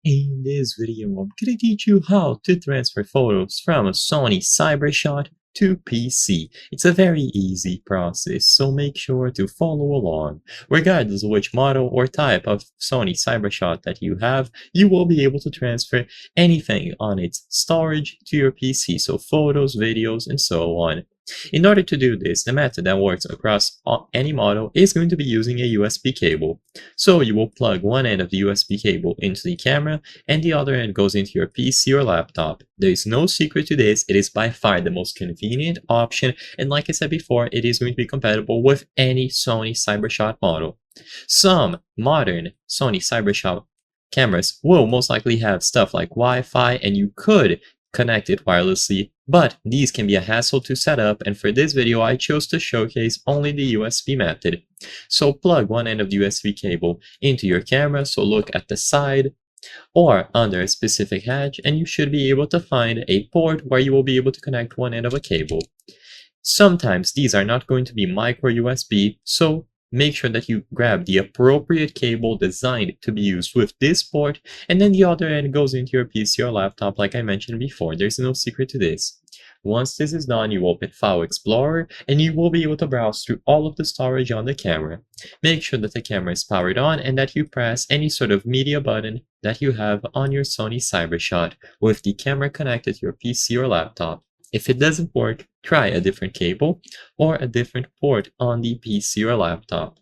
In this video, I'm gonna teach you how to transfer photos from a Sony CyberShot to PC. It's a very easy process, so make sure to follow along. Regardless of which model or type of Sony CyberShot that you have, you will be able to transfer anything on its storage to your PC, so photos, videos, and so on. In order to do this, the method that works across any model is going to be using a USB cable. So you will plug one end of the USB cable into the camera and the other end goes into your PC or laptop. There is no secret to this, it is by far the most convenient option, and like I said before, it is going to be compatible with any Sony CyberShot model. Some modern Sony CyberShot cameras will most likely have stuff like Wi-Fi, and you could connect it wirelessly, but these can be a hassle to set up, and for this video I chose to showcase only the USB method. So plug one end of the USB cable into your camera, so look at the side or under a specific hatch, and you should be able to find a port where you will be able to connect one end of a cable. Sometimes these are not going to be micro USB, so make sure that you grab the appropriate cable designed to be used with this port, and then the other end goes into your PC or laptop like I mentioned before. There's no secret to this. Once this is done, you open File Explorer and you will be able to browse through all of the storage on the camera. Make sure that the camera is powered on and that you press any sort of media button that you have on your Sony CyberShot with the camera connected to your PC or laptop. If it doesn't work, try a different cable or a different port on the PC or laptop.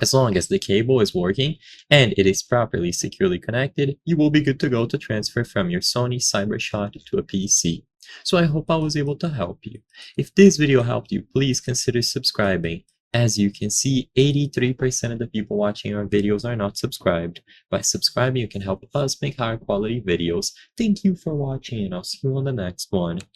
As long as the cable is working and it is properly securely connected, you will be good to go to transfer from your Sony CyberShot to a PC. So I hope I was able to help you. If this video helped you, please consider subscribing. As you can see, 83% of the people watching our videos are not subscribed. By subscribing, you can help us make higher quality videos. Thank you for watching, and I'll see you on the next one.